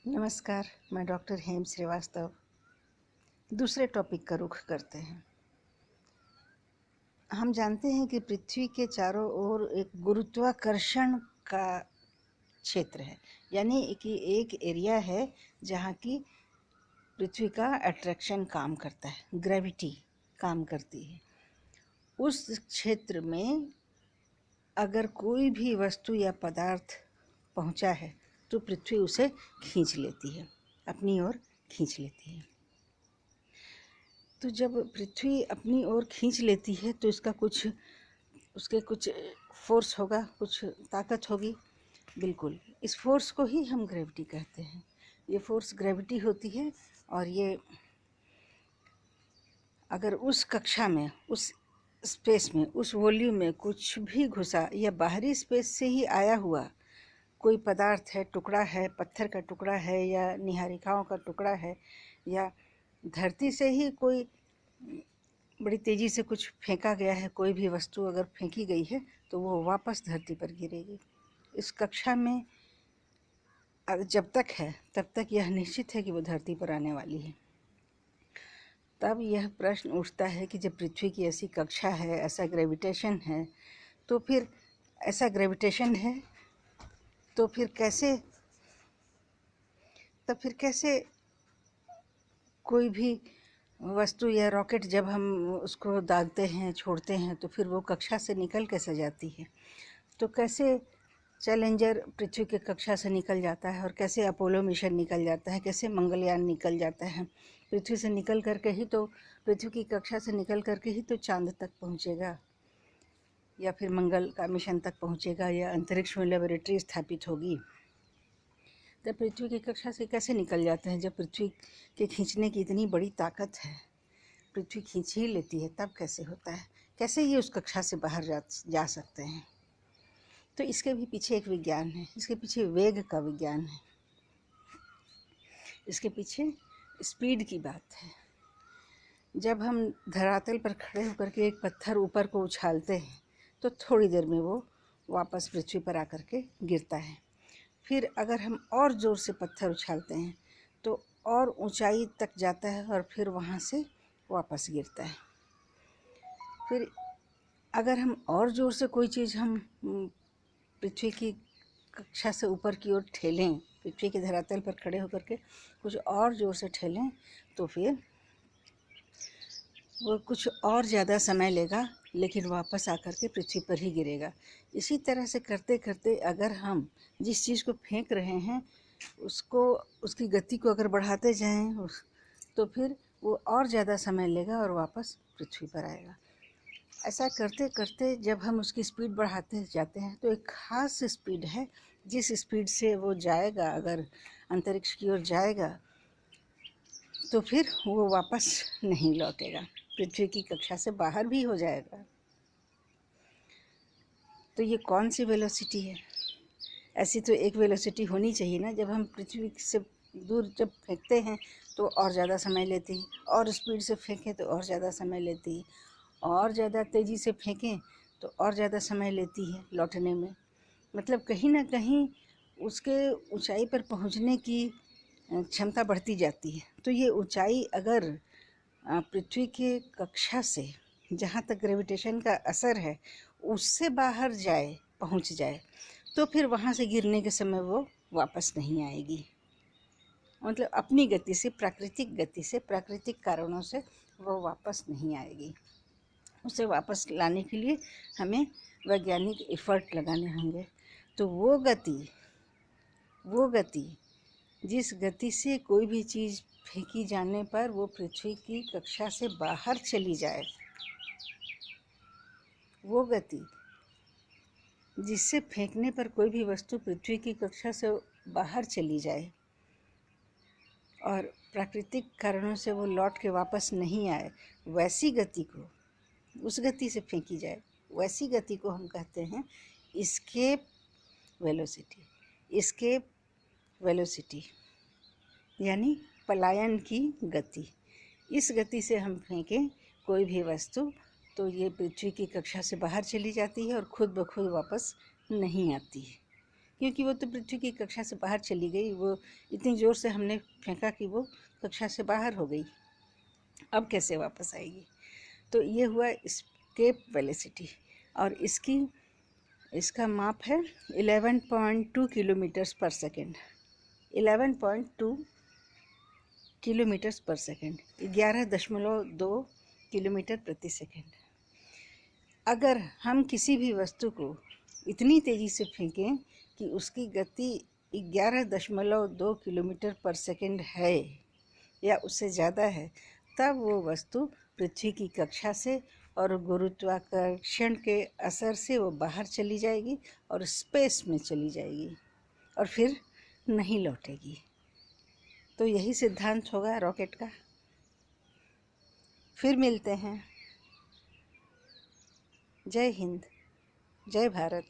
नमस्कार, मैं डॉक्टर हेम श्रीवास्तव। दूसरे टॉपिक का रुख करते हैं। हम जानते हैं कि पृथ्वी के चारों ओर एक गुरुत्वाकर्षण का क्षेत्र है, यानी कि एक एरिया है जहाँ की पृथ्वी का अट्रैक्शन काम करता है, ग्रेविटी काम करती है। उस क्षेत्र में अगर कोई भी वस्तु या पदार्थ पहुँचा है तो पृथ्वी उसे खींच लेती है, अपनी ओर खींच लेती है। तो जब पृथ्वी अपनी ओर खींच लेती है तो उसके कुछ फोर्स होगा, कुछ ताकत होगी। बिल्कुल, इस फोर्स को ही हम ग्रेविटी कहते हैं। ये फोर्स ग्रेविटी होती है और ये अगर उस कक्षा में, उस स्पेस में, उस वॉल्यूम में कुछ भी घुसा या बाहरी स्पेस से ही आया हुआ कोई पदार्थ है, टुकड़ा है, पत्थर का टुकड़ा है या निहारिकाओं का टुकड़ा है, या धरती से ही कोई बड़ी तेज़ी से कुछ फेंका गया है, कोई भी वस्तु अगर फेंकी गई है तो वो वापस धरती पर गिरेगी। इस कक्षा में जब तक है तब तक यह निश्चित है कि वो धरती पर आने वाली है। तब यह प्रश्न उठता है कि जब पृथ्वी की ऐसी कक्षा है, ऐसा ग्रेविटेशन है, तो फिर ऐसा ग्रेविटेशन है तो फिर कैसे कोई भी वस्तु या रॉकेट जब हम उसको दागते हैं, छोड़ते हैं, तो फिर वो कक्षा से निकल कैसे जाती है। तो कैसे चैलेंजर पृथ्वी के कक्षा से निकल जाता है और कैसे अपोलो मिशन निकल जाता है, कैसे मंगलयान निकल जाता है। पृथ्वी से निकल करके ही तो, पृथ्वी की कक्षा से निकल करके ही तो चांद तक पहुंचेगा, या फिर मंगल का मिशन तक पहुंचेगा, या अंतरिक्ष में लेबोरेटरी स्थापित होगी। तब पृथ्वी की कक्षा से कैसे निकल जाते हैं? जब पृथ्वी के खींचने की इतनी बड़ी ताकत है, पृथ्वी खींच ही लेती है, तब कैसे होता है? कैसे ये उस कक्षा से बाहर जा सकते हैं? तो इसके भी पीछे एक विज्ञान है, इसके पीछे वेग का विज्ञान है, इसके पीछे स्पीड की बात है। जब हम धरातल पर खड़े होकर के एक पत्थर ऊपर को उछालते हैं तो थोड़ी देर में वो वापस पृथ्वी पर आकर के गिरता है। फिर अगर हम और ज़ोर से पत्थर उछालते हैं तो और ऊंचाई तक जाता है और फिर वहाँ से वापस गिरता है। फिर अगर हम और ज़ोर से कोई चीज़ हम पृथ्वी की कक्षा से ऊपर की ओर ठेलें, पृथ्वी के धरातल पर खड़े होकर के कुछ और ज़ोर से ठेलें, तो फिर वो कुछ और ज़्यादा समय लेगा, लेकिन वापस आकर के पृथ्वी पर ही गिरेगा। इसी तरह से करते करते अगर हम जिस चीज़ को फेंक रहे हैं उसकी गति को अगर बढ़ाते जाएं तो फिर वो और ज़्यादा समय लेगा और वापस पृथ्वी पर आएगा। ऐसा करते करते जब हम उसकी स्पीड बढ़ाते जाते हैं तो एक ख़ास स्पीड है, जिस स्पीड से वो जाएगा, अगर अंतरिक्ष की ओर जाएगा तो फिर वो वापस नहीं लौटेगा, पृथ्वी की कक्षा से बाहर भी हो जाएगा। तो ये कौन सी वेलोसिटी है? ऐसी तो एक वेलोसिटी होनी चाहिए ना। जब हम पृथ्वी से दूर जब फेंकते हैं तो और ज़्यादा समय लेती है, और स्पीड से फेंकें तो और ज़्यादा समय लेती है, और ज़्यादा तेज़ी से फेंकें तो और ज़्यादा समय लेती है लौटने में। मतलब कहीं ना कहीं उसके ऊंचाई पर पहुंचने की क्षमता बढ़ती जाती है। तो ये ऊंचाई अगर पृथ्वी के कक्षा से, जहाँ तक ग्रेविटेशन का असर है, उससे बाहर पहुँच जाए तो फिर वहाँ से गिरने के समय वो वापस नहीं आएगी। मतलब अपनी गति से, प्राकृतिक कारणों से वो वापस नहीं आएगी। उसे वापस लाने के लिए हमें वैज्ञानिक एफर्ट लगाने होंगे। तो वो गति जिस गति से कोई भी चीज़ फेंकी जाने पर वो पृथ्वी की कक्षा से बाहर चली जाए, वो गति जिससे फेंकने पर कोई भी वस्तु पृथ्वी की कक्षा से बाहर चली जाए और प्राकृतिक कारणों से वो लौट के वापस नहीं आए, वैसी गति को, उस गति से फेंकी जाए, वैसी गति को हम कहते हैं एस्केप वेलोसिटी, यानी पलायन की गति। इस गति से हम फेंकें कोई भी वस्तु तो ये पृथ्वी की कक्षा से बाहर चली जाती है और खुद ब खुद वापस नहीं आती है, क्योंकि वो तो पृथ्वी की कक्षा से बाहर चली गई, वो इतनी ज़ोर से हमने फेंका कि वो कक्षा से बाहर हो गई। अब कैसे वापस आएगी? तो ये हुआ एस्केप वेलोसिटी, और इसका माप है 11.2 किलोमीटर्स पर सेकेंड। 11.2 किलोमीटर्स पर सेकेंड, 11.2 किलोमीटर प्रति सेकेंड। अगर हम किसी भी वस्तु को इतनी तेज़ी से फेंकें कि उसकी गति 11.2 किलोमीटर पर सेकेंड है या उससे ज़्यादा है, तब वो वस्तु पृथ्वी की कक्षा से और गुरुत्वाकर्षण के असर से वो बाहर चली जाएगी और स्पेस में चली जाएगी और फिर नहीं लौटेगी। तो यही सिद्धांत होगा रॉकेट का। फिर मिलते हैं। जय हिंद, जय भारत।